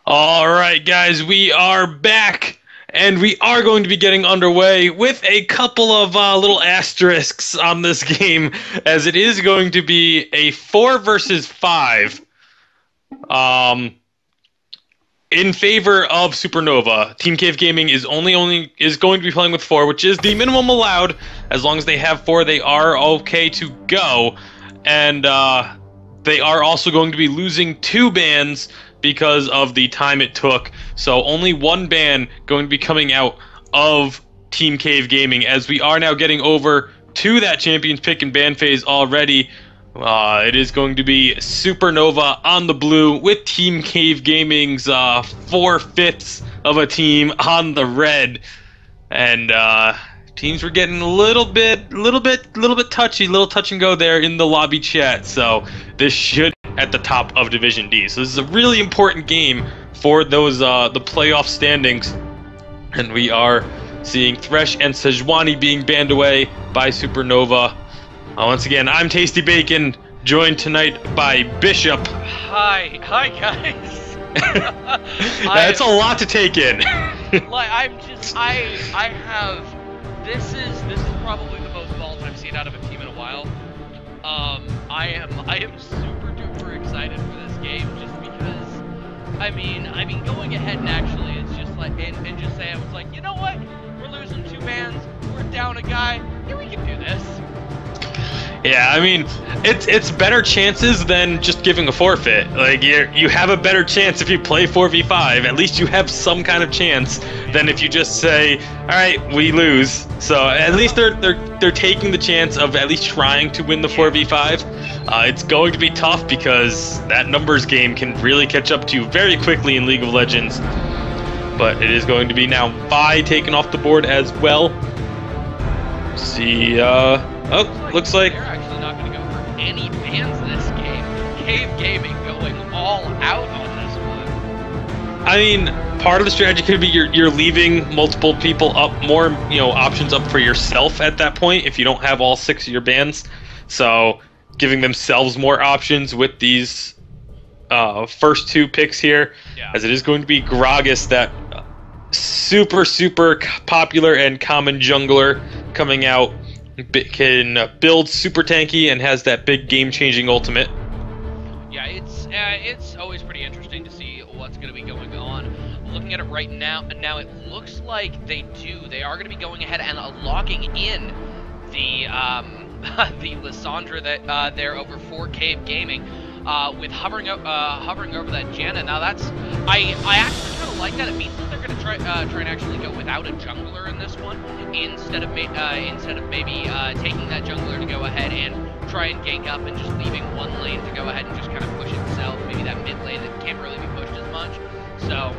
All right, guys, we are back, and we are going to be getting underway with a couple of little asterisks on this game, as it is going to be a 4 versus 5, um, in favor of Supernova. Team Cave Gaming is is going to be playing with 4, which is the minimum allowed. As long as they have 4, they are okay to go, and they are also going to be losing 2 bans because of the time it took. So only 1 ban going to be coming out of Team Cave Gaming, as we are now getting over to that Champions Pick and ban phase already. It is going to be Supernova on the blue with Team Cave Gaming's 4/5 of a team on the red. And teams were getting a little bit touchy, little touch and go there in the lobby chat. So this should at the top of Division D. So this is a really important game for those the playoff standings, and we are seeing Thresh and Sejuani being banned away by Supernova. Once again, I'm Tasty Bacon, joined tonight by Bishop. Hi guys. That's a lot to take in. This is probably the most balls I've seen out of a team in a while. I am super duper excited for this game, just because I mean going ahead and actually it's just like and just say I was like, you know what, we're losing 2 bans, we're down a guy, yeah, we can do this. Yeah, I mean, it's better chances than just giving a forfeit. Like, you have a better chance if you play 4v5. At least you have some kind of chance than if you just say, all right, we lose. So at least they're taking the chance of at least trying to win the 4v5. It's going to be tough because that numbers game can really catch up to you very quickly in League of Legends. But it is going to be now Vi taken off the board as well. See, looks like they're actually not going to go for any bans this game. Cave Gaming going all out on this one. I mean, part of the strategy could be you're leaving multiple people up, more options up for yourself at that point if you don't have all 6 of your bans. So giving themselves more options with these first 2 picks here, as it is going to be Gragas, that super popular and common jungler coming out. Can build super tanky and has that big game-changing ultimate. Yeah, it's always pretty interesting to see what's going to be going on. Looking at it right now, it looks like they are going to be going ahead and locking in the the Lissandra that they're over for Cave Gaming. With hovering over that Janna. Now that's I actually kind of like that. It means that they're going to try and actually go without a jungler in this one, instead of maybe taking that jungler to go ahead and try and gank up and just leaving one lane to go ahead and just kind of push itself. Maybe that mid lane that can't really be pushed as much. So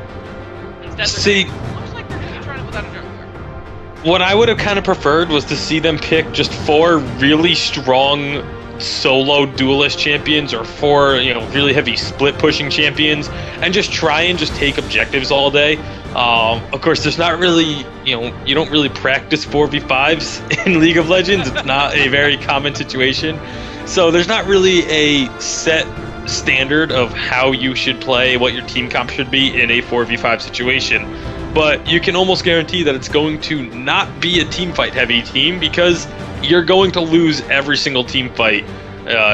instead, looks like they're going to be trying it without a jungler. What I would have kind of preferred was to see them pick just 4 really strong solo duelist champions, or 4 really heavy split pushing champions, and just try and just take objectives all day. Of course, there's not really you don't really practice 4v5s in League of Legends. It's not a very common situation, so there's not really a set standard of how you should play, what your team comp should be in a 4v5 situation. But you can almost guarantee that it's going to not be a team fight heavy team, because you're going to lose every single team fight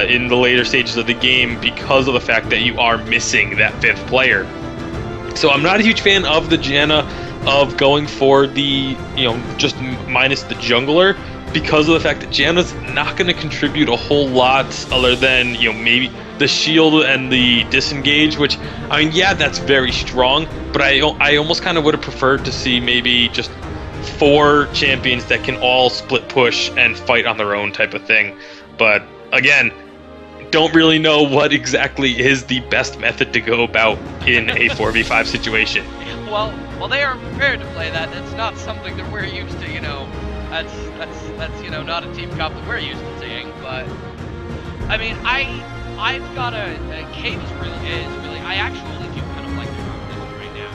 in the later stages of the game because of the fact that you are missing that 5th player. So I'm not a huge fan of the Janna of going for the, just minus the jungler, because of the fact that Janna's not going to contribute a whole lot other than, maybe the shield and the disengage, which, I mean, yeah, that's very strong, but I almost kind of would have preferred to see maybe just 4 champions that can all split push and fight on their own type of thing. But again, don't really know what exactly is the best method to go about in a 4v5 situation. Well, they are prepared to play that. That's not something that we're used to, That's not a team comp that we're used to seeing. But I mean, I've got Cave is really I actually do kind of like the competition right now.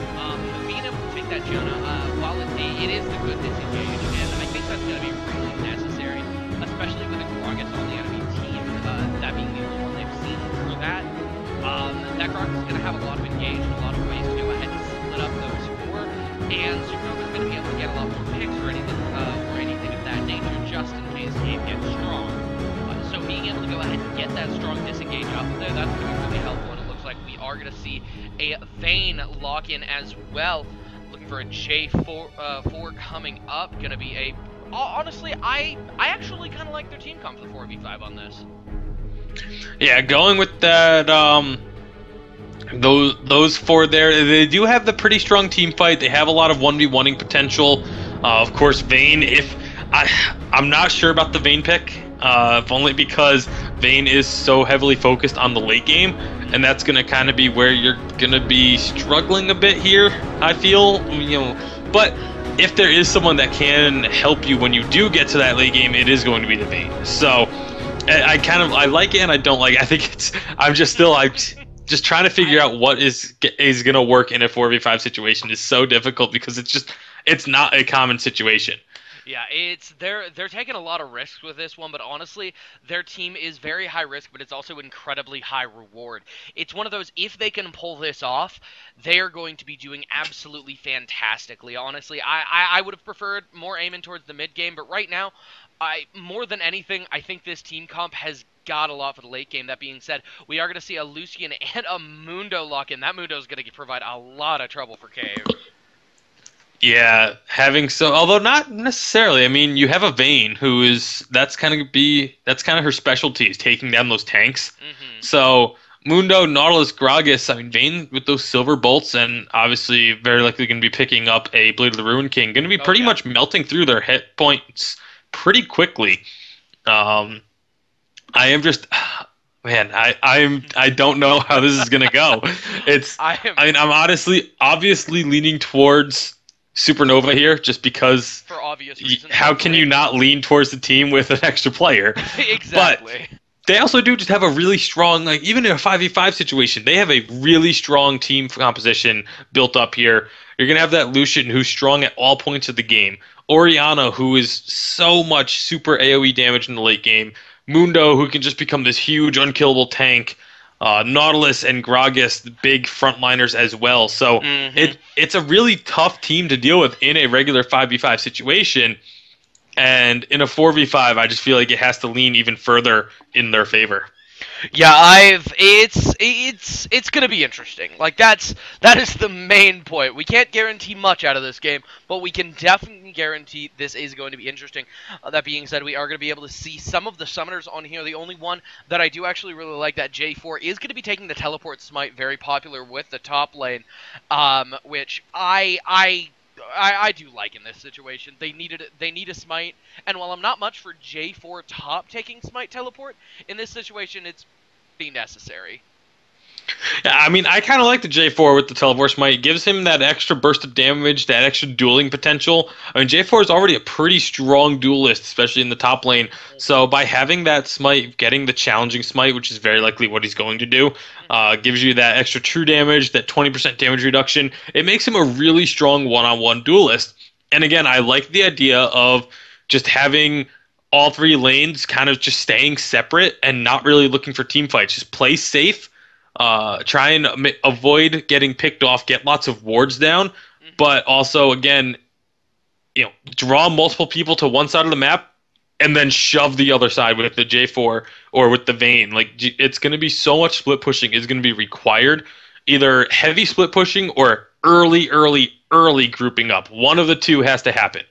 Being able to take that Jonah, while it is the good disengage, and I think that's going to be really necessary, especially with a Gragas on the enemy team, that being the only one they've seen for that. That Gragas is going to have a lot of engage and a lot of ways to go and Supernova's going to be able to get a lot more picks or anything of that nature, just in case Cave gets strong. So being able to go ahead and get that strong disengage up there, that's going to be really helpful, and it looks like we are going to see a Vayne lock in as well. Looking for a J4 coming up. Going to be a... Honestly, I actually kind of like their team comp for the 4v5 on this. Yeah, going with that, those four there, they do have the pretty strong team fight. They have a lot of 1v1ing potential. Of course, Vayne, I'm not sure about the Vayne pick, if only because Vayne is so heavily focused on the late game, and that's going to kind of be where you're going to be struggling a bit here, I feel, but if there is someone that can help you when you do get to that late game, it is going to be the Vayne. So I like it and I don't like it. I think I'm just trying to figure out what is going to work in a 4v5 situation is so difficult because it's not a common situation. Yeah, they're taking a lot of risks with this one, but honestly, their team is very high risk, but it's also incredibly high reward. It's one of those, if they can pull this off, they are going to be doing absolutely fantastically. Honestly, I would have preferred more aiming towards the mid game, but right now, more than anything, I think this team comp has got a lot for the late game. That being said, we are going to see a Lucian and a Mundo lock in. That Mundo is going to provide a lot of trouble for Cave. Yeah, although not necessarily. I mean, you have a Vayne that's kind of her specialty is taking down those tanks. Mm-hmm. So Mundo, Nautilus, Gragas, I mean, Vayne with those silver bolts, and obviously very likely going to be picking up a Blade of the Ruin King, going to be pretty much melting through their hit points pretty quickly. I am just, man, I don't know how this is gonna go. I'm obviously leaning towards Supernova here, just because for obvious reasons. How can you not lean towards the team with an extra player? Exactly. But they also do just have a really strong, like even in a 5v5 situation, they have a really strong team composition built up here. You're gonna have that Lucian who's strong at all points of the game. Orianna, who is so much super AoE damage in the late game. Mundo, who can just become this huge unkillable tank. Nautilus and Gragas, the big frontliners as well. So it's a really tough team to deal with in a regular 5v5 situation. And in a 4v5, I just feel like it has to lean even further in their favor. Yeah, it's gonna be interesting. Like that is the main point. We can't guarantee much out of this game, but we can definitely guarantee this is going to be interesting. That being said, we are going to be able to see some of the summoners on here. The only one that I do actually really like, that J4, is going to be taking the teleport smite, very popular with the top lane, which I do like in this situation. They need a smite, and while I'm not much for J4 top taking smite teleport, in this situation it's be necessary. Yeah, I mean, I kind of like the J4 with the teleport smite. It gives him that extra burst of damage, that extra dueling potential. I mean, J4 is already a pretty strong duelist, especially in the top lane. So by having that smite, getting the challenging smite, which is very likely what he's going to do, gives you that extra true damage, that 20% damage reduction. It makes him a really strong one-on-one duelist. And again, I like the idea of just having all three lanes kind of just staying separate and not really looking for team fights. Just play safe. Try and avoid getting picked off, get lots of wards down, but also, again, draw multiple people to one side of the map and then shove the other side with the J4 or with the Vayne. Like, it's going to be so much split pushing is going to be required, either heavy split pushing or early grouping up. One of the two has to happen.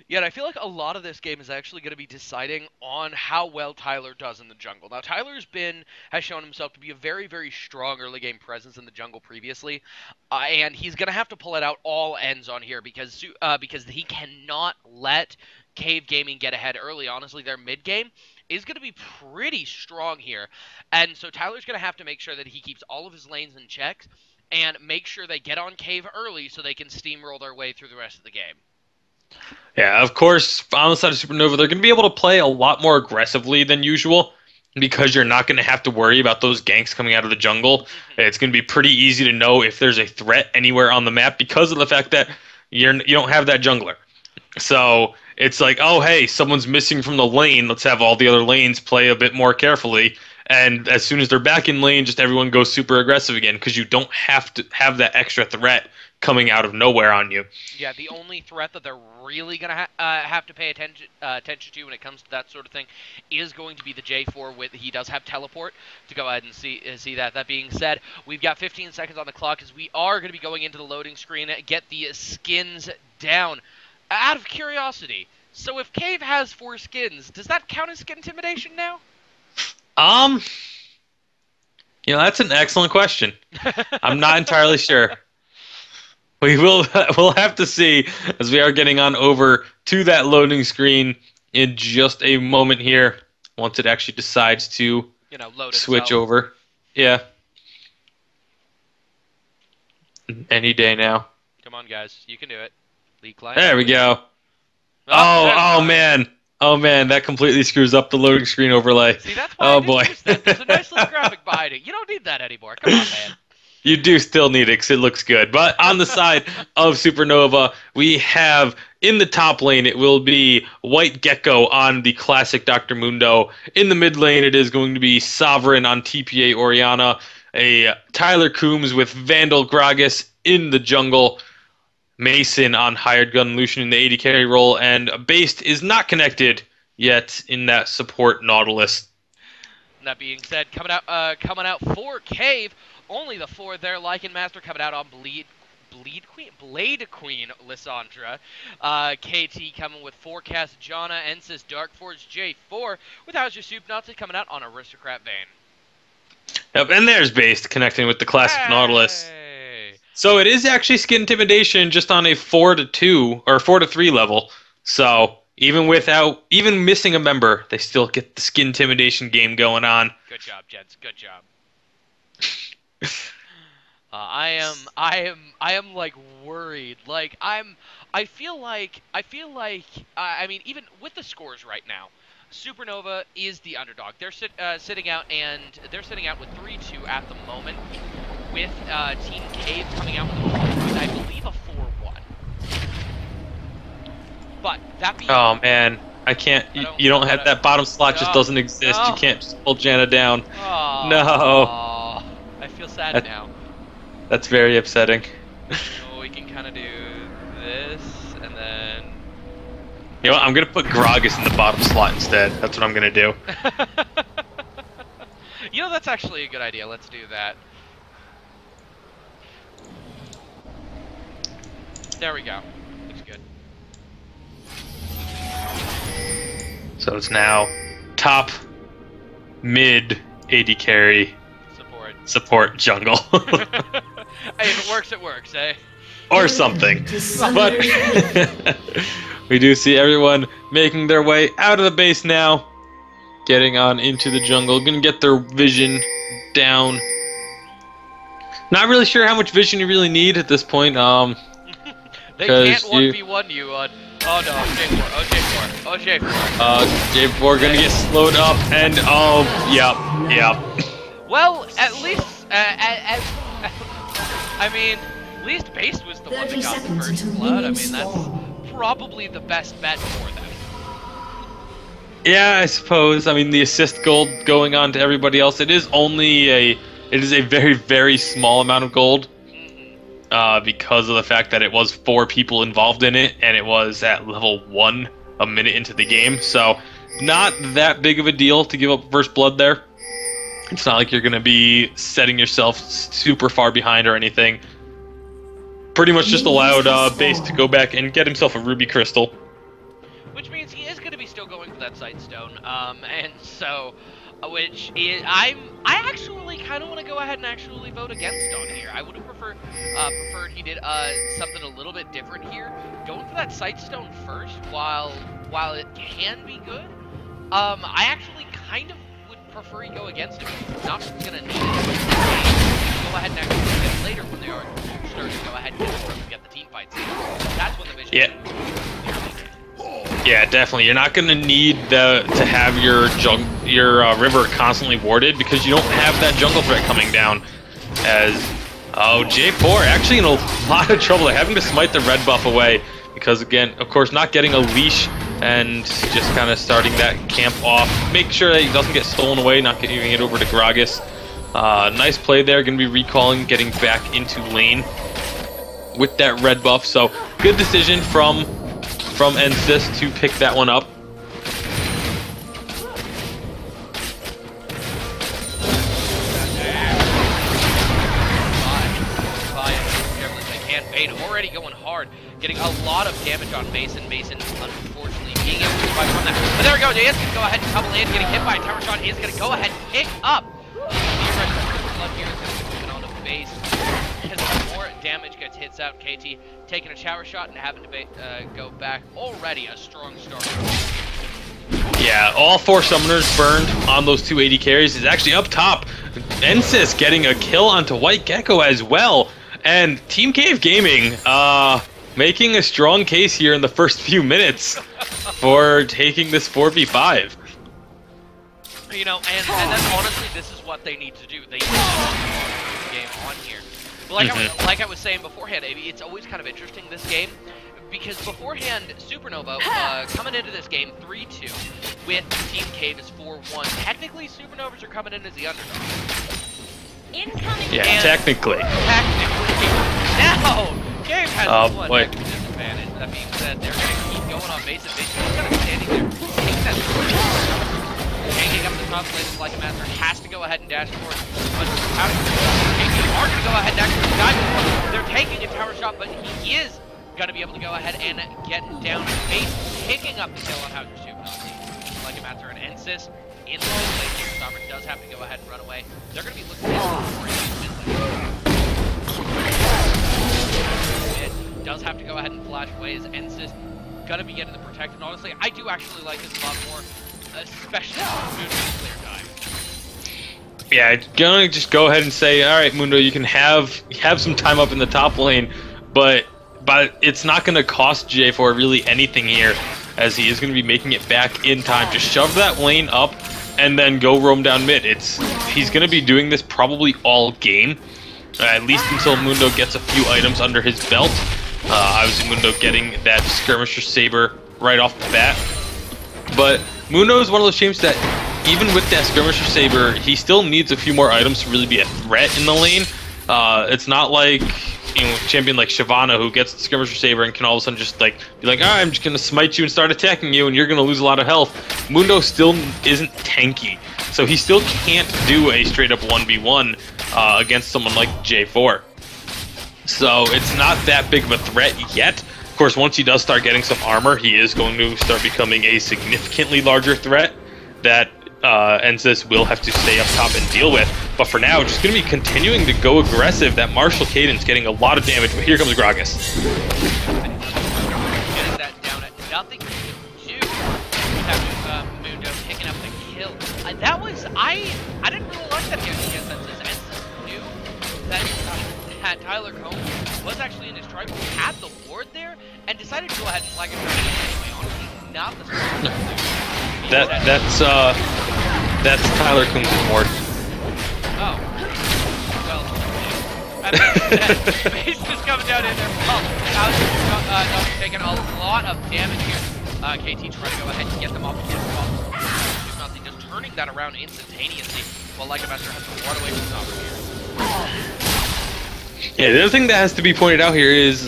Yeah, and I feel like a lot of this game is actually going to be deciding on how well Tyler does in the jungle. Now, has shown himself to be a very, very strong early game presence in the jungle previously, and he's going to have to pull it out all ends on here because he cannot let Cave Gaming get ahead early. Honestly, their mid game is going to be pretty strong here, and so Tyler's going to have to make sure that he keeps all of his lanes in check and make sure they get on Cave early so they can steamroll their way through the rest of the game. Yeah, of course, on the side of Supernova, they're going to be able to play a lot more aggressively than usual because you're not going to have to worry about those ganks coming out of the jungle. It's going to be pretty easy to know if there's a threat anywhere on the map because of the fact that you don't have that jungler. So it's like, oh, hey, someone's missing from the lane. Let's have all the other lanes play a bit more carefully. And as soon as they're back in lane, just everyone goes super aggressive again because you don't have to have that extra threat coming out of nowhere on you. Yeah, the only threat that they're really going to have to pay attention to when it comes to that sort of thing is going to be the J4. He does have teleport to go ahead and see that. That being said, we've got 15 seconds on the clock as we are going to be going into the loading screen, get the skins down. Out of curiosity, so if Cave has 4 skins, does that count as skin intimidation now? That's an excellent question. I'm not entirely sure. We'll have to see as we are getting on over to that loading screen in just a moment here. Once it actually decides to load switch itself over. Yeah. Any day now. Come on, guys. You can do it. League client. There we go. Oh man. Oh man, that completely screws up the loading screen overlay. See, that's why boy. There's a nice little graphic behind it. You don't need that anymore. Come on, man. You do still need it because it looks good. But on the side of Supernova, we have in the top lane, it will be White Gecko on the classic Dr. Mundo. In the mid lane, it is going to be Sovereign on TPA Oriana. A Tyler Coombs with Vandal Gragas in the jungle. Mason on Hired Gun Lucian in the AD carry role. And Based is not connected yet in that support Nautilus. That being said, coming out for Cave. Only the 4 there. Lycan Master coming out on Blade Queen Lissandra. KT coming with Forecast Janna, Ensis, Darkforge, J4. With How's Your Soup Nazi coming out on Aristocrat Vayne. Yep, and there's Based connecting with the classic Nautilus. So it is actually skin intimidation just on a 4-2 or 4-3 level. So even missing a member, they still get the skin intimidation game going on. Good job, gents. Good job. I am like worried. Like I feel like I mean, even with the scores right now, Supernova is the underdog. They're sitting out with 3-2 at the moment, with Team Cave coming out with I believe a 4-1. But that being man, I can't. You don't have that bottom slot. Just doesn't exist. No. You can't just pull Janna down. Oh, No. I feel sad now. That's very upsetting. So we can kind of do this, and then... You know what? I'm going to put Gragas in the bottom slot instead. That's what I'm going to do. That's actually a good idea. Let's do that. There we go. Looks good. So it's now top, mid, AD carry, support jungle. Hey, if it works, it works, eh? Or something. But we do see everyone making their way out of the base now, getting on into the jungle, gonna get their vision down. Not really sure how much vision you really need at this point. They can't 1v1 you on... Oh no, J4, oh J4. J4 gonna get slowed up, and yep. Well, at least, I mean, at least Based was the one that got the first blood. I mean, that's probably the best bet for them. Yeah, I suppose. I mean, the assist gold going on to everybody else. It is a very, very small amount of gold. Because of the fact that it was 4 people involved in it, and it was at level 1 a minute into the game. So, not that big of a deal to give up first blood there. It's not like you're going to be setting yourself super far behind or anything. Pretty much just allowed Base to go back and get himself a ruby crystal. Which means he is going to be still going for that Sightstone. And so... Which is, I actually kind of want to go ahead and actually vote against on here. I would have preferred he did something a little bit different here. Going for that Sightstone first, while it can be good, I actually kind of would prefer he go against it. He's not gonna need it. Go ahead and actually get it later when they are starting to go ahead and get the team fights in. That's when the vision. Yeah. Yeah, definitely. You're not going to need to have your river constantly warded because you don't have that jungle threat coming down. As J4 actually in a lot of trouble. They're having to smite the red buff away because, again, of course, not getting a leash and just kind of starting that camp off. Make sure that he doesn't get stolen away, not giving it over to Gragas. Nice play there, going to be recalling, getting back into lane with that red buff. So good decision from NSYS to pick that one up. Already going hard, getting a lot of damage on Mason. Mason, unfortunately, being able to survive from that. But there we go, Jay is going to go ahead and couple in, getting hit by a tower shot. Is going to go ahead and pick up. Blood here is going to be moving on to base. As more damage gets hits out, KT taking a tower shot and having to go back. Already a strong start. Yeah, all 4 summoners burned on those 2 AD carries. Is actually up top. NSYS getting a kill onto White Gecko as well. And Team Cave Gaming making a strong case here in the first few minutes for taking this 4v5. You know, and then honestly, this is what they need to do. They need to get the game on here. But like I was saying beforehand, it's always kind of interesting, this game, because beforehand, Supernova coming into this game 3-2 with Team Cave is 4-1. Technically, Supernovas are coming in as the underdog. Incoming. Yeah, technically. Now, Cave has one disadvantage. That being said, they're going to keep going on Mason. Mason is kind of standing there, taking that hanging up the top lane. Like a Master has to go ahead and dash forward. But are going to go ahead and actually dive forward. They're taking a tower shot, but he is going to be able to go ahead and get down to base, picking up the kill on House of Like a Master and NSYS in the lane. Sovereign does have to go ahead and run away. They're going to be looking at does have to go ahead and flash away as NSYS going to be getting the protected. Honestly, I do actually like this a lot more, especially Mundo clear time. Yeah, gonna just go ahead and say, all right, Mundo, you can have some time up in the top lane, but it's not going to cost J4 really anything here, as he is going to be making it back in time. Just shove that lane up and then go roam down mid. He's going to be doing this probably all game, at least until Mundo gets a few items under his belt. Obviously, Mundo getting that Skirmisher Saber right off the bat. But Mundo is one of those champs that, even with that Skirmisher Saber, he still needs a few more items to really be a threat in the lane. It's not like, you know, a champion like Shyvana who gets the Skirmisher Saber and can all of a sudden just like be like, I'm just gonna smite you and start attacking you and you're gonna lose a lot of health. Mundo still isn't tanky, so he still can't do a straight up 1v1 against someone like J4. So it's not that big of a threat yet. Of course, once he does start getting some armor, he is going to start becoming a significantly larger threat that NSYS will have to stay up top and deal with. But for now, just going to be continuing to go aggressive. That Martial Cadence getting a lot of damage, but here comes Gragas. Getting that down at nothing to do without Mundo picking up the kill. That was, I didn't really like that against NSYS. Knew that Tyler Combs was actually in his tribal, had the ward there, and decided to go ahead and flag it anyway. Honestly, not the That's Tyler Combs' ward. Oh. Well, Base just coming down in there. Oh, taking a lot of damage here. KT trying to go ahead and get them off against nothing, just turning that around instantaneously. While Like a Master has to ward away from Sovereign here. Yeah, the other thing that has to be pointed out here is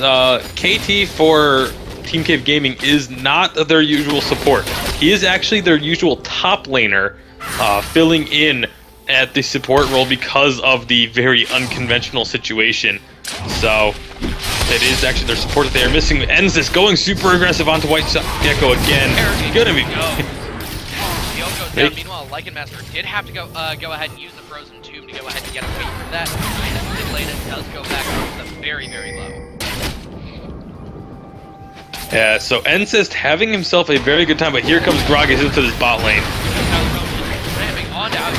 KT for Team Cave Gaming is not their usual support. He is actually their usual top laner, filling in at the support role because of the very unconventional situation. So it is actually their support that they are missing. NSYS going super aggressive onto White Gecko again. Gonna be. Heal goes down. Meanwhile, Lycan Master did have to go ahead and use the frozen tomb to go ahead and get away from that. Mid lane does go back to the very, very low. Yeah, so NSYS having himself a very good time, but here comes Gragas into this bot lane. Ramming on down.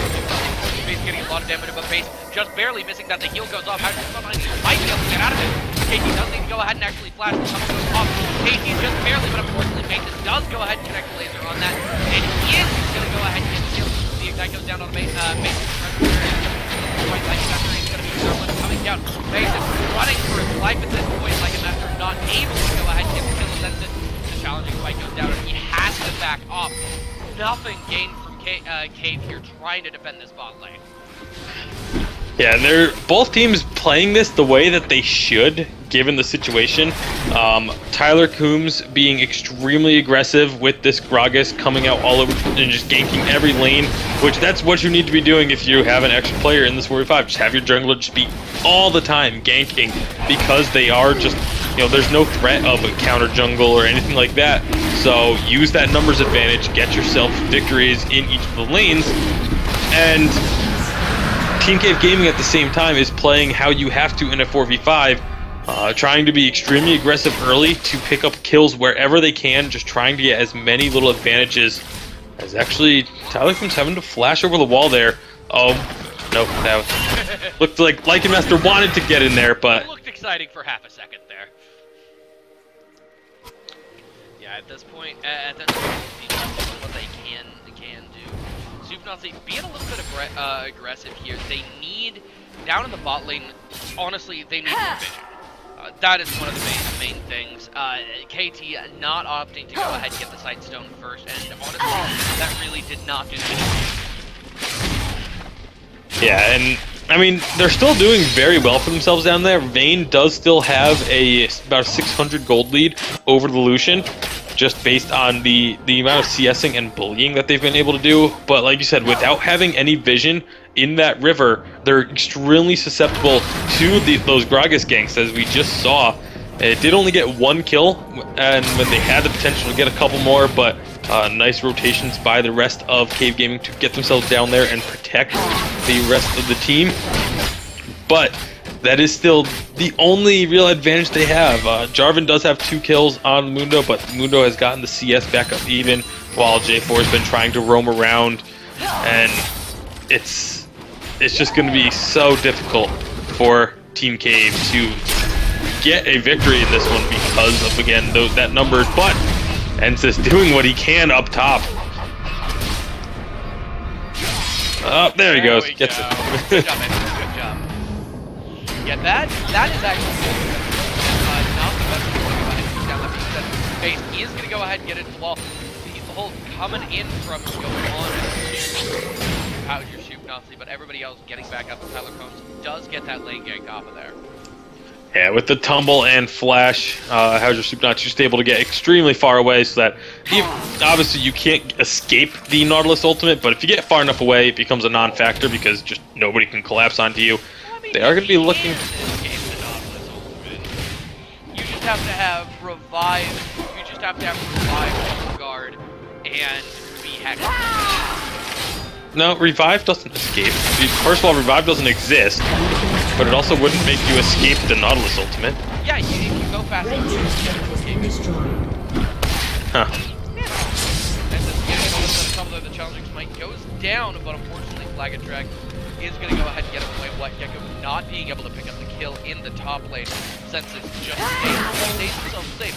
Base getting a lot of damage above base. Just barely missing that. The heal goes off. How might be able to get out of it. KT does need to go ahead and actually flash. Off. KT just barely, but unfortunately, Mason does go ahead and connect the laser on that. And he is going to go ahead and get the kill. The ignite goes down on Mason. White Lycan Master is going to be someone coming down. Mason running for his life at this point. Lycan Master not able to go ahead and get the kill. That's it. The challenging fight goes down, and he has to back off. Nothing gained from Cave here trying to defend this bot lane. Yeah, and they're both teams playing this the way that they should, given the situation. Tyler Coombs being extremely aggressive with this Gragas, coming out all over and just ganking every lane, which that's what you need to be doing if you have an extra player in this 4v5. Just have your jungler just be all the time ganking, because they are just, you know, there's no threat of a counter jungle or anything like that. So use that numbers advantage, get yourself victories in each of the lanes, and Team Cave Gaming at the same time is playing how you have to in a 4v5, trying to be extremely aggressive early to pick up kills wherever they can, just trying to get as many little advantages as actually Tyler Coombs having to flash over the wall there. Oh, nope, that was, looked like Lycan Master wanted to get in there, but... It looked exciting for half a second there. Yeah, at this point, what they can do. Super Nazi being a little bit aggressive here. They need, down in the bot lane, honestly, they need more vision. That is one of the main things. KT not opting to go ahead and get the Sightstone first, and honestly, that really did not do anything. Yeah, and I mean, they're still doing very well for themselves down there. Vayne does still have about a 600 gold lead over the Lucian, just based on the amount of CSing and bullying that they've been able to do. But like you said, without having any vision in that river, they're extremely susceptible to those Gragas ganks, as we just saw. It did only get one kill, and when they had the potential to get a couple more, but nice rotations by the rest of Cave Gaming to get themselves down there and protect the rest of the team. But that is still the only real advantage they have. Jarvan does have 2 kills on Mundo, but Mundo has gotten the CS back up even, while J4 has been trying to roam around, and it's just going to be so difficult for Team Cave to get a victory in this one because of, again, that numbers. But Ensis doing what he can up top. Oh, there he goes. Gets it. Good job, man. Good job. Yeah, that is actually not the best way to go ahead and get down that piece of that base. He is going to go ahead and get into the wall. The whole coming in from going on to how's your shoot, Nazi, but everybody else getting back up. Tyler Coombs does get that lane gank off of there. Yeah, with the tumble and flash, Hauser Supernauts just able to get extremely far away, so that obviously you can't escape the Nautilus ultimate, but if you get far enough away, it becomes a non-factor because just nobody can collapse onto you. They are going to be looking... You just have to have Revive, Guard, and be Hex. No, Revive doesn't escape. First of all, Revive doesn't exist, but it also wouldn't make you escape the Nautilus ultimate. Yeah, if you go fast enough, you can escape. Huh. Yeah. And this getting a couple of the challenging smite goes down, but unfortunately Flag and Drag is going to go ahead and get away. What Gecko not being able to pick up the kill in the top lane, since it's just stays himself safe.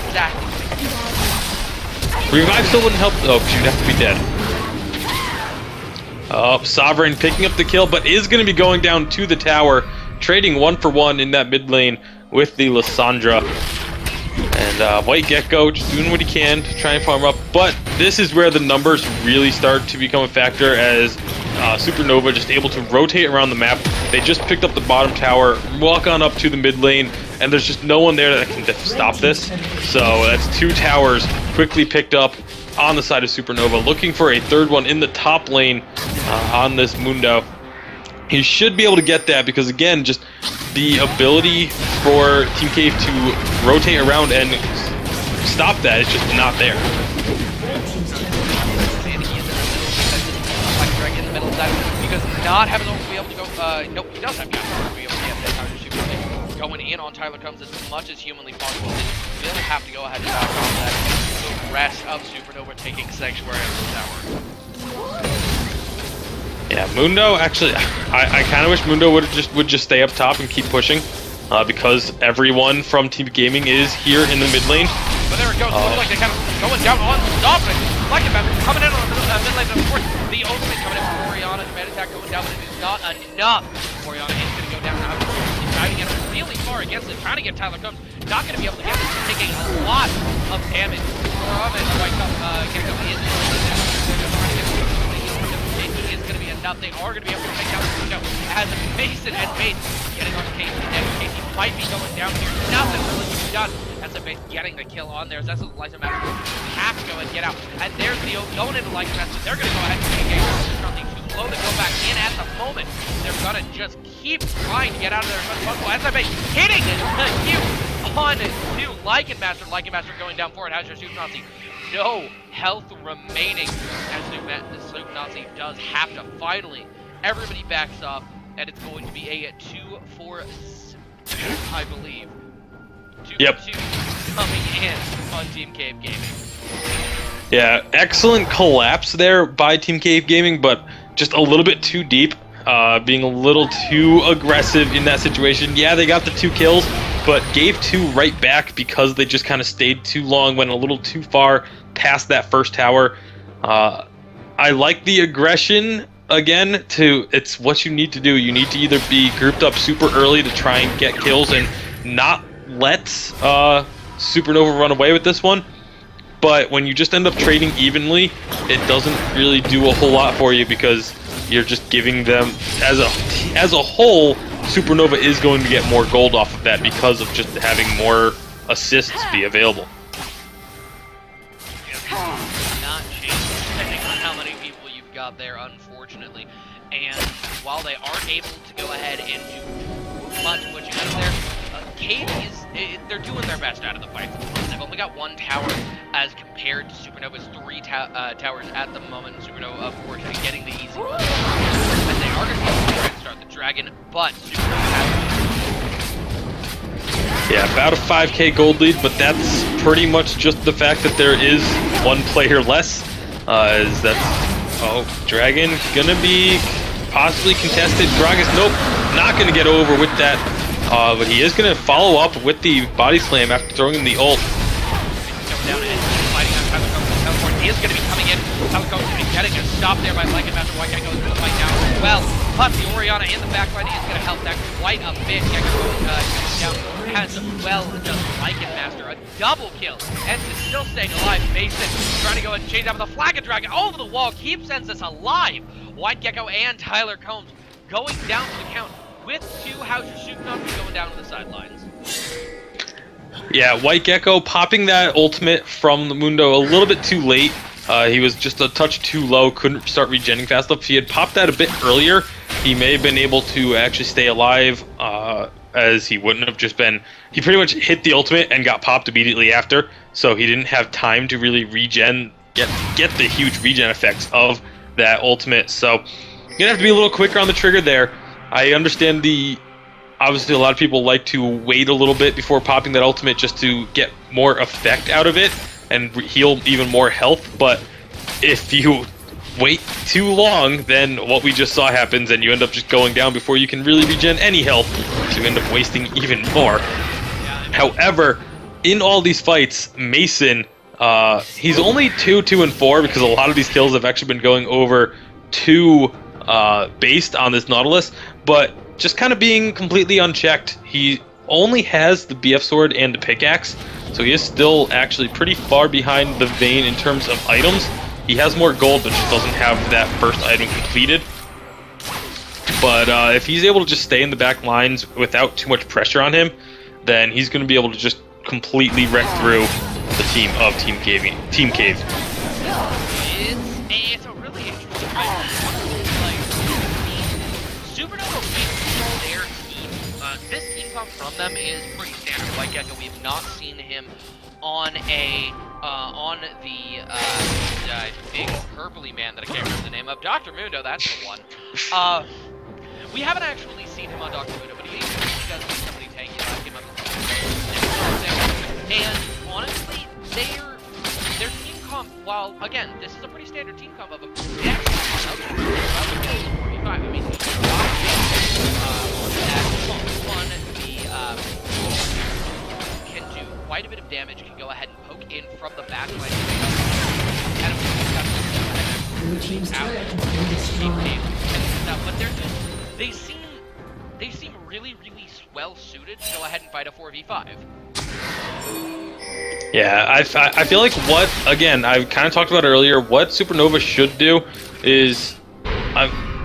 Exactly. Revive still wouldn't help. Oh, she'd have to be dead. Oh, Sovereign picking up the kill, but is going to be going down to the tower, trading 1-for-1 in that mid lane with the Lissandra. And White Gecko just doing what he can to try and farm up. But this is where the numbers really start to become a factor, as Supernova just able to rotate around the map. They just picked up the bottom tower, walk on up to the mid lane, and there's just no one there that can stop this. So that's 2 towers quickly picked up on the side of Supernova, looking for a third one in the top lane on this Mundo. He should be able to get that because, again, just the ability for Team Cave to rotate around and stop that is just not there. Because not having to be able to go, nope, he does have gas to be able to get that power to shoot. Going in on Tyler Coombs as much as humanly possible. They will have to go ahead and back off that. The rest of Supernova taking Sanctuary of the tower. Yeah, Mundo, actually, I kind of wish Mundo would just stay up top and keep pushing, because everyone from Team Gaming is here in the mid lane. But there it goes. Looks like they're kind of going down on stop it. Like it, coming in on the mid lane, of course. The ultimate coming in from Oriana. The man attack going down, but it is not enough. Oriana is going to go down now. He's diving in. really far against it, trying to get Tyler Combs. Not going to be able to get this, taking a lot of damage from it. White Gecko is going to be enough. They are going to be able to take down the window as Mason and Bates getting on Casey. And Casey might be going down here. Nothing really to be done. That's a Bates getting the kill on there. That's a Lysa Master have to go and get out. And there's the going into Lysa Master. They're going to go ahead and take a game. Nothing too slow to go back in at the moment. They're going to just keep trying to get out of there as much as possible. As Bates hitting the Q on to Lycan Master. Lycan Master going down for it. Has your Super Nazi. No health remaining as Super Nazi does have to finally. Everybody backs off, and it's going to be a 2-4, I believe. 2-2 coming in on Team Cave Gaming. Yeah, excellent collapse there by Team Cave Gaming, but just a little bit too deep, being a little too aggressive in that situation. Yeah, they got the 2 kills, but gave 2 right back because they just kind of stayed too long, went a little too far past that first tower. I like the aggression. Again, it's what you need to do. You need to either be grouped up super early to try and get kills and not let Supernova run away with this one. But when you just end up trading evenly, it doesn't really do a whole lot for you because you're just giving them, as a whole, Supernova is going to get more gold off of that because of just having more assists be available. Not change depending on how many people you've got there, unfortunately. And while they aren't able to go ahead and do much of what you got there, Cave they're doing their best out of the fight. They've only got 1 tower as compared to Supernova's 3 towers at the moment. Supernova, of course, getting the easy goal. And they are going to be able to try and start the dragon, but Supernova has... Yeah, about a 5k gold lead, but that's pretty much just the fact that there is 1 player less. Dragon gonna be possibly contested. Gragas, nope, not gonna get over with that. But he is going to follow up with the body slam after throwing in the ult. Down and fighting on Tyler Combs. Teleport is going to be coming in. Tyler Combs is getting a stop there by Lycan Master. White Gecko is going to fight now as well. But the Orianna in the backline is going to help that quite a bit. Gecko down as well does Lycan Master. A double kill. And is still staying alive. Mason trying to go and change out with a Flag of Dragon over the wall. Keeps Sensus alive. White Gecko and Tyler Combs going down to the count. With 2 Houses shooting up and going down to the sidelines. Yeah, White Gecko popping that ultimate from the Mundo a little bit too late. He was just a touch too low, couldn't start regenning fast enough. If he had popped that a bit earlier, he may have been able to actually stay alive, as he wouldn't have just been... He pretty much hit the ultimate and got popped immediately after, so he didn't have time to really regen, get the huge regen effects of that ultimate. So, you're going to have to be a little quicker on the trigger there. I understand obviously a lot of people like to wait a little bit before popping that ultimate just to get more effect out of it and heal even more health, but if you wait too long, then what we just saw happens and you end up just going down before you can really regen any health, so you end up wasting even more. However, in all these fights, Mason, he's only 2, 2, and 4 because a lot of these kills have actually been going over 2 based on this Nautilus, but just kind of being completely unchecked. He only has the BF sword and the pickaxe, so he is still actually pretty far behind the Vayne in terms of items. He has more gold, but just doesn't have that first item completed. But if he's able to just stay in the back lines without too much pressure on him, then he's going to be able to just completely wreck through the team of Team Cave. It's a really interesting fight. Supernova beats their team. This team comp from them is pretty standard. White Gecko, we have not seen him on the big purpley man that I can't remember the name of. Dr. Mundo, that's the one. We haven't actually seen him on Dr. Mundo, but he does need somebody tanky like him. And honestly, their team comp, while again, this is a pretty standard team comp of them, they actually 45. I mean, he can do quite a bit of damage, can go ahead and poke in from the back line. But they're just, they seem really, really well suited to go ahead and fight a 4v5. Yeah, I feel like what, again, I kind of talked about earlier, what Supernova should do is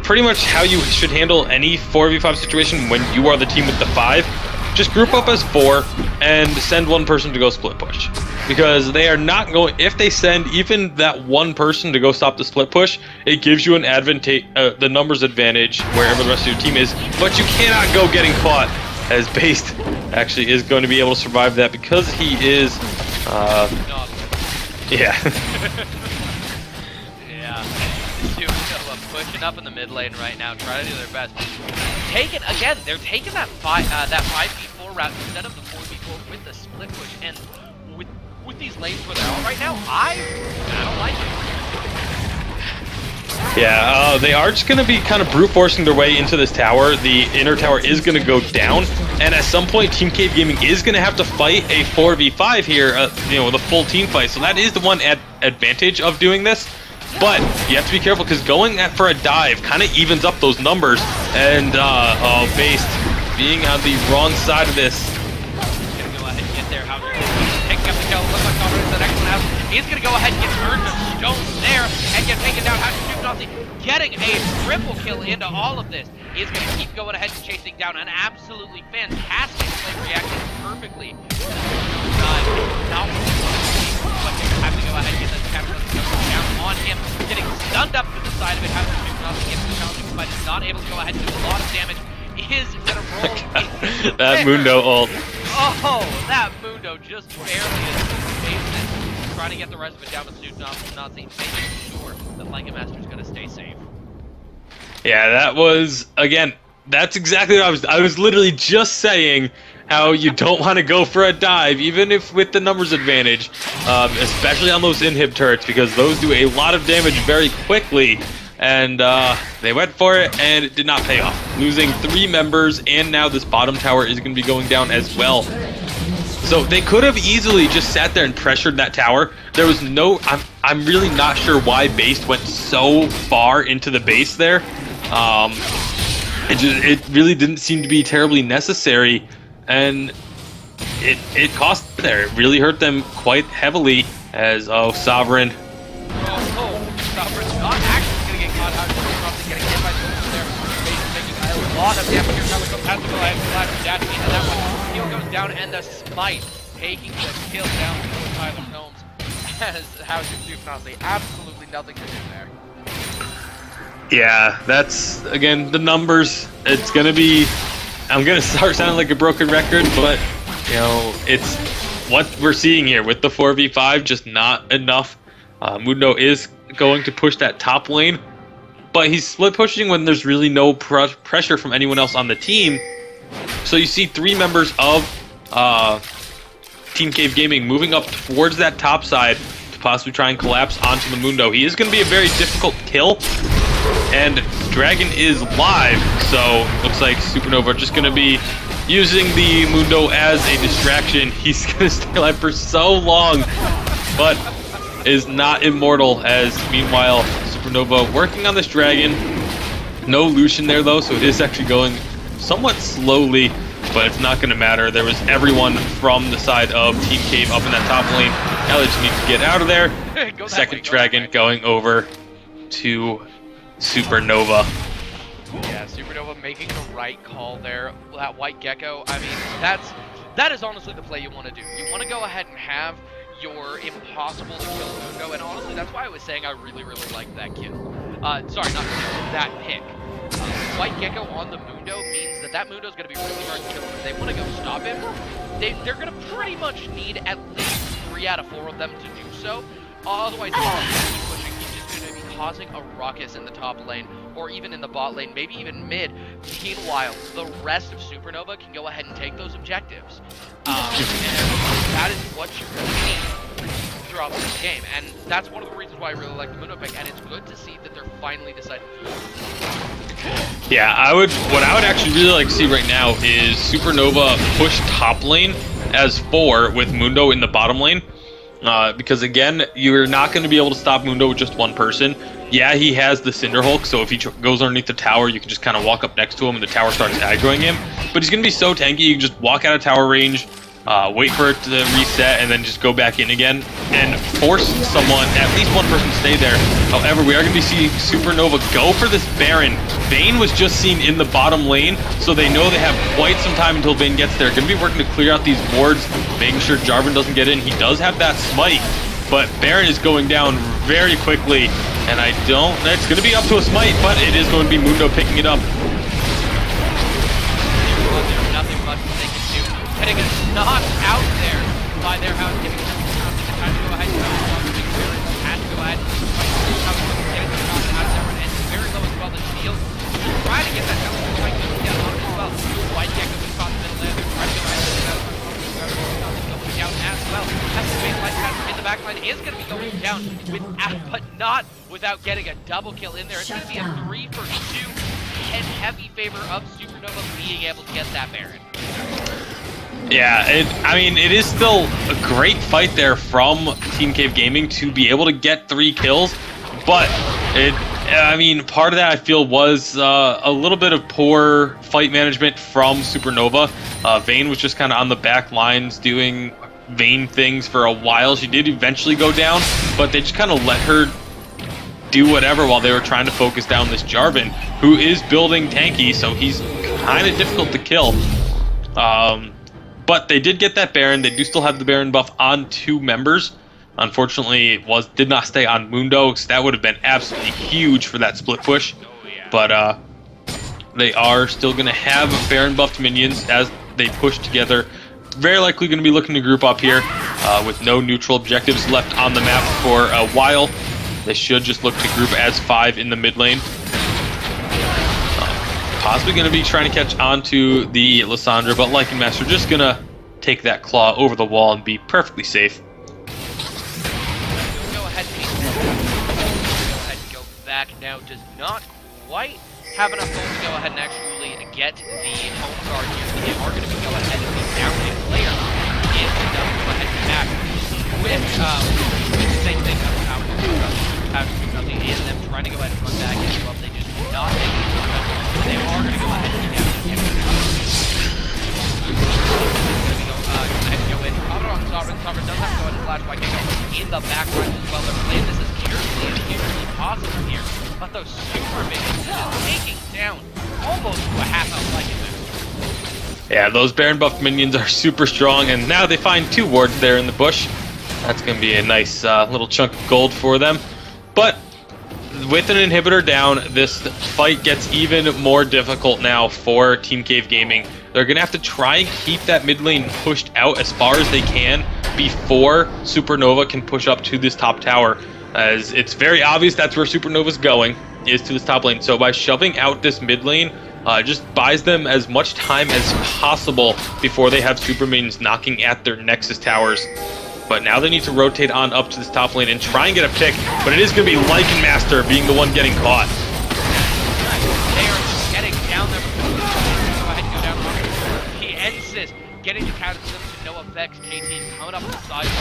pretty much how you should handle any 4v5 situation when you are the team with the 5. Just group up as 4 and send one person to go split push. Because they are not going, if they send even that one person to go stop the split push, it gives you an advantage, the numbers advantage wherever the rest of your team is, but you cannot go getting caught, as Based actually is going to be able to survive that because he is, yeah. Yeah, pushing up in the mid lane right now, trying to do their best. Again, they're taking that 5v4 route instead of the 4v4 with the split push, and with these lanes where they're out right now, I don't like it. Yeah, they are just going to be kind of brute forcing their way into this tower. The inner tower is going to go down, and at some point, Team Cave Gaming is going to have to fight a 4v5 here, you know, with a full team fight. So that is the one advantage of doing this. But you have to be careful because going for a dive kind of evens up those numbers. And Based being on the wrong side of this. He's gonna go ahead and get there. How taking up the kill? Looks like Conrad is the next one out. He's gonna go ahead and get turned to stone there and get taken down. How getting a triple kill into all of this. He's gonna keep going ahead and chasing down an absolutely fantastic play, reacting perfectly. Now have to go ahead and get this counter down on him, getting stunned up to the side of it. Has to do nothing, gets the challenge, but is not able to go ahead and do a lot of damage. Is gonna roll that Mundo ult. Oh, that Mundo just barely is trying to get the rest of it down with Nazi, making sure that Langa Master's gonna stay safe. Yeah, that was, again, that's exactly what I was literally just saying. How you don't want to go for a dive, even if with the numbers advantage, especially on those inhib turrets, because those do a lot of damage very quickly, and they went for it, and it did not pay off. Losing 3 members, and now this bottom tower is going to be going down as well. So they could have easily just sat there and pressured that tower. There was no, I'm really not sure why Based went so far into the base there. It really didn't seem to be terribly necessary. And it cost there. It really hurt them quite heavily as, Sovereign. Sovereign's not actually going to get caught out. Probably getting hit by someone there. Making a lot of damage here. Now goes past the flash dash into that one. Heal goes down and the smite taking the kill down to Tyler Gnomes. As House of Supernova, absolutely nothing to do there. Yeah, that's, again, the numbers. It's going to be... I'm going to start sounding like a broken record, but, you know, it's what we're seeing here with the 4v5, just not enough. Mundo is going to push that top lane, but he's split pushing when there's really no pressure from anyone else on the team. So you see 3 members of Team Cave Gaming moving up towards that top side to possibly try and collapse onto the Mundo. He is going to be a very difficult kill. And Dragon is live, so looks like Supernova just going to be using the Mundo as a distraction. He's going to stay alive for so long, but is not immortal, as meanwhile Supernova working on this Dragon. No Lucian there though, so it is actually going somewhat slowly, but it's not going to matter. There was everyone from the side of Team Cave up in that top lane. Now they just need to get out of there. Second Dragon going over to Supernova. Yeah, Supernova making the right call there. That White Gecko, I mean, that is honestly the play you want to do. You want to go ahead and have your impossible to kill Mundo, and honestly, that's why I was saying I really, really like that kill. Sorry, not kill, that pick. White Gecko on the Mundo means that Mundo is going to be really hard to kill. If they want to go stop him, they're going to pretty much need at least 3 out of 4 of them to do so. Otherwise, he's pushing. He's just going to be causing a ruckus in the top lane, or even in the bot lane, maybe even mid. Meanwhile, the rest of Supernova can go ahead and take those objectives. And that is what you're going to need throughout this game. And that's one of the reasons why I really like the Mundo pick, and it's good to see that they're finally deciding to do it. Yeah, what I would actually really like to see right now is Supernova push top lane as 4 with Mundo in the bottom lane. Because again, you're not going to be able to stop Mundo with just one person. Yeah, he has the Cinder Hulk, so if he goes underneath the tower, you can just kind of walk up next to him and the tower starts aggroing him. But he's going to be so tanky, you can just walk out of tower range, wait for it to reset, and then just go back in again and force someone, at least one person, to stay there. However, we are going to be seeing Supernova go for this Baron. Vayne was just seen in the bottom lane, so they know they have quite some time until Vayne gets there. Going to be working to clear out these wards, making sure Jarvan doesn't get in. He does have that smite, but Baron is going down very quickly, and it's going to be up to a smite, but it is going to be Mundo picking it up. There's nothing much they can do. Getting it knocked out there by their house, giving them the time to go ahead and go. Has to go ahead and get it knocked out there, and it's very low as well. The shield trying to get that down, trying to get on as well. White Gecko was caught in the middle there. They're trying to go ahead and get out going down as well. That's the base light pattern in the back line is going to be going down, but not without getting a double kill in there. It's going to be a 3 for 2 in heavy favor of Supernova being able to get that Baron. Yeah, it is still a great fight there from Team Cave Gaming to be able to get 3 kills, but part of that I feel was a little bit of poor fight management from Supernova. Vayne was just kind of on the back lines doing Vayne things for a while. She did eventually go down, but they just kind of let her do whatever while they were trying to focus down this Jarvan, who is building tanky, so he's kind of difficult to kill. But they did get that Baron. They do still have the Baron buff on 2 members. Unfortunately, it did not stay on Mundo, so that would have been absolutely huge for that split push. But they are still going to have Baron buffed minions as they push together. Very likely going to be looking to group up here with no neutral objectives left on the map for a while. They should just look to group as 5 in the mid lane. Possibly going to be trying to catch onto the Lissandra, but Lycan Master just going to take that claw over the wall and be perfectly safe. Go ahead and go back now. Does not quite have enough gold to go ahead and actually get the home guard here. They are going to be going ahead and be down a player. It's enough to go ahead and back with the same thing out nothing in them trying to go ahead and run back as well. They just do not make it. They are going to go ahead and be down. Sovereign does have to go ahead and flash by Gecko in the background as well. They're playing this as purely and humanly possible here. But those super minions just taking down almost a half out like it moves. Yeah, those Baron buff minions are super strong, and now they find 2 wards there in the bush. That's going to be a nice little chunk of gold for them. But with an inhibitor down, this fight gets even more difficult now for Team Cave Gaming. They're going to have to try and keep that mid lane pushed out as far as they can before Supernova can push up to this top tower, as it's very obvious that's where Supernova's going, is to this top lane. So by shoving out this mid lane, just buys them as much time as possible before they have super minions knocking at their Nexus towers. But now they need to rotate on up to this top lane and try and get a pick, but it is going to be Lycan Master being the one getting caught. They are getting down there. Go ahead and go down. He ends this, getting the counter to no effect. KT coming up the sideline.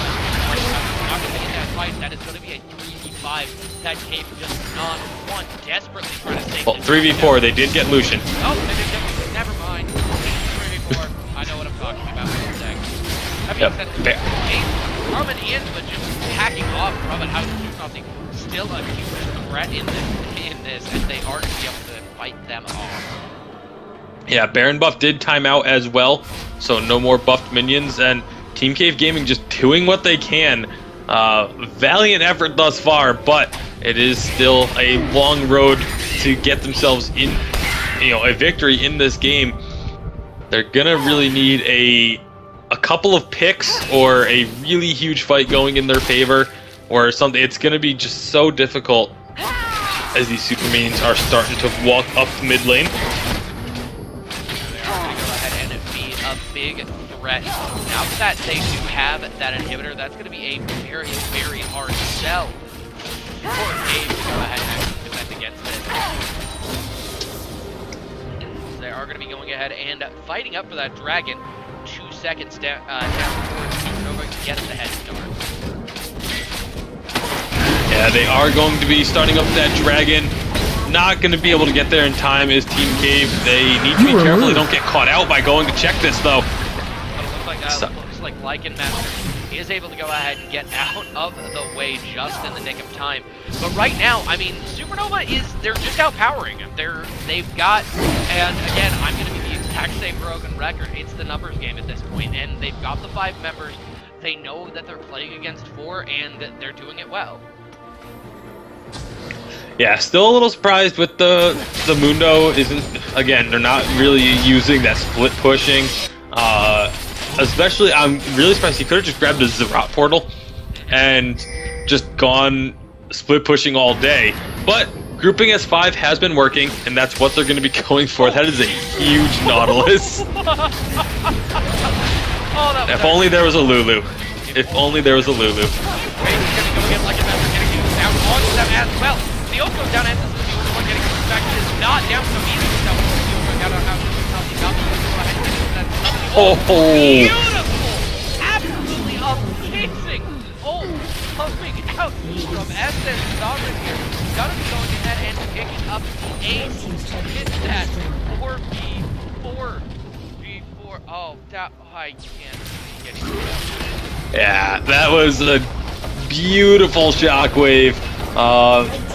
Not going to get that fight. That is going to be a 3v5. That Cave does not want, desperately trying to take. Well, 3v4, they did get Lucian. Oh, they did get Lucian. Never mind. 3v4. I know what I'm talking about for a second. That being said, Roman in, but just hacking off Roman out to do something. Still a huge threat in this, and they are going to be able to fight them off. Yeah, Baron buff did time out as well, so no more buffed minions, and Team Cave Gaming just doing what they can. Valiant effort thus far, but it is still a long road to get themselves in, a victory in this game. They're gonna really need a couple of picks or a really huge fight going in their favor or something. It's going to be just so difficult as these super minions are starting to walk up the mid lane. They are going to go ahead and be a big threat. Now that they do have that inhibitor, that's going to be a very, very hard sell for Cave to go ahead and defend against it. They are going to be going ahead and fighting up for that dragon. 2 seconds down towards Supernova to get the head start. Yeah, Yeah, they are going to be starting up that dragon. Not going to be able to get there in time is Team Cave. They need to be careful they don't get caught out by going to check this, though. Looks like Lycan Master is able to go ahead and get out of the way just in the nick of time. But right now, I mean, Supernova they're just outpowering him. They've got, and again, I'm going to be the exact same broken record. It's the numbers game at this point, and they've got the 5 members. They know that they're playing against 4, and that they're doing it well. Yeah, still a little surprised with the Mundo again, they're not really using that split pushing. Especially, I'm really surprised he could have just grabbed the Zerat portal and just gone split pushing all day. But grouping S5 has been working, and that's what they're going to be going for. That is a huge Nautilus. If only there was a Lulu. If only there was a Lulu. Wait, he's going to go get like a member getting used down onto them as well. The ult goes down, and this is the only one getting pushed back. It is not down so easy. So the ult goes down on how to go ahead and finish that. Oh, beautiful! Absolutely amazing! Oh, coming out from SS Sovereign here. Gonna be going ahead and picking up the ace. Hit that 4v4. Oh, I can't get it. Yeah, that was a beautiful shockwave.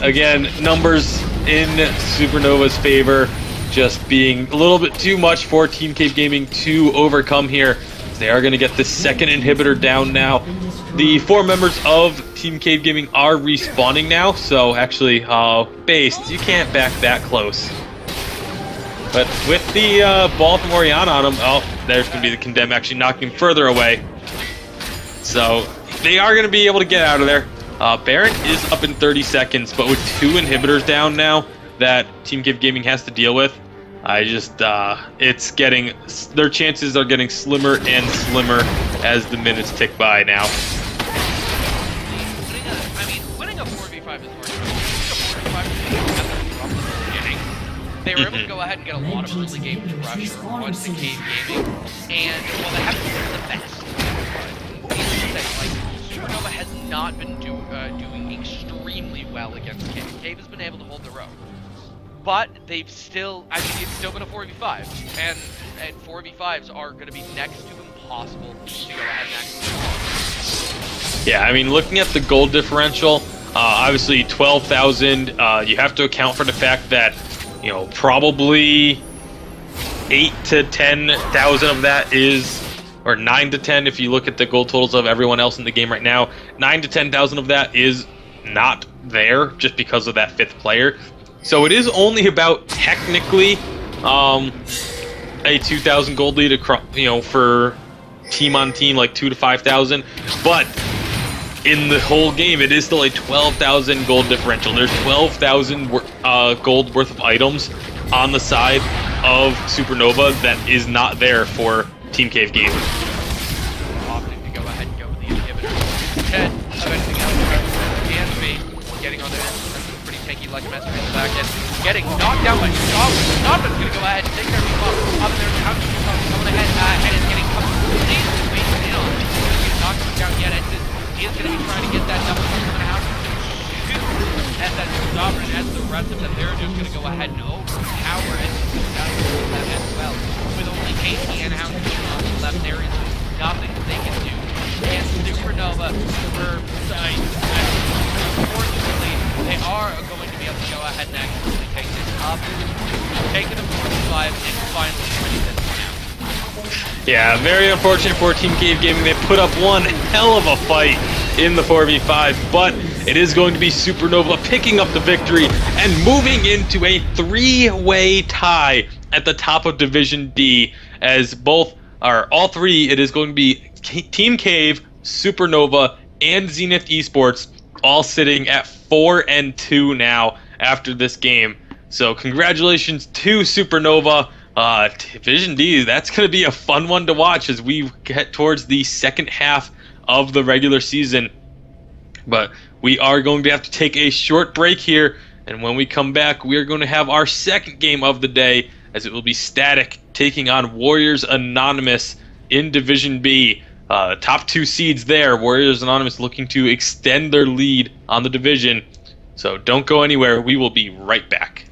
Again, numbers in Supernova's favor, just being a little bit too much for Team Cave Gaming to overcome here. They are going to get the second inhibitor down now. The 4 members of Team Cave Gaming are respawning now, so actually, Based, you can't back that close. But with the ball from Oriana on him, oh, there's going to be the Condemn actually knocking him further away. So they are going to be able to get out of there. Baron is up in 30 seconds, but with 2 inhibitors down now that Team Cave Gaming has to deal with, it's getting, their chances are getting slimmer and slimmer as the minutes tick by now. Winning a 4v5 is worth it. They were able to go ahead and get a lot of early game pressure onto the Cave Gaming, and well, they haven't been the best. But Supernova has not been doing extremely well against Cave. Cave has been able to hold their own. But they've still, it's still been a 4v5, and 4v5s are going to be next to impossible to go ahead and actually. Yeah, I mean, looking at the gold differential, obviously 12,000, you have to account for the fact that, you know, probably 8 to 10,000 of that is, or 9 to 10 if you look at the gold totals of everyone else in the game right now, 9 to 10,000 of that is not there just because of that 5th player. So it is only about technically a 2,000 gold lead across, you know, for team on team, like 2 to 5,000. But in the whole game, it is still a 12,000 gold differential. There's 12,000 gold worth of items on the side of Supernova that is not there for Team Cave Gaming. Opting to go ahead and go with the inhibitor. Ted, of anything else, and B, getting on there. Pretty tanky like a master in the back end. Getting knocked down by Stop is going to go ahead and take care of him up. Up there, coming ahead, and is getting completely faced in on. He's going to get knocked down yet. He is going to be trying to get that double coming out. And that Sovereign, as the rest of them, they're just going to go ahead and overpower and that as well. With only KT and Hound left, there is nothing they can do. And Supernova, unfortunately, they are going to be able to go ahead and actually take this up, take it to 45, and finally finish this one out. Yeah, very unfortunate for Team Cave Gaming. They put up one hell of a fight in the 4v5, but it is going to be Supernova picking up the victory and moving into a 3-way tie at the top of Division D, as all three, it is going to be Team Cave, Supernova, and Zenith Esports all sitting at 4-2 now after this game. So congratulations to Supernova. Division D, that's going to be a fun one to watch as we get towards the second half of the regular season. But we are going to have to take a short break here, and when we come back, we are going to have our second game of the day, as it will be Static taking on Warriors Anonymous in Division B. Top 2 seeds there. Warriors Anonymous looking to extend their lead on the division. So don't go anywhere. We will be right back.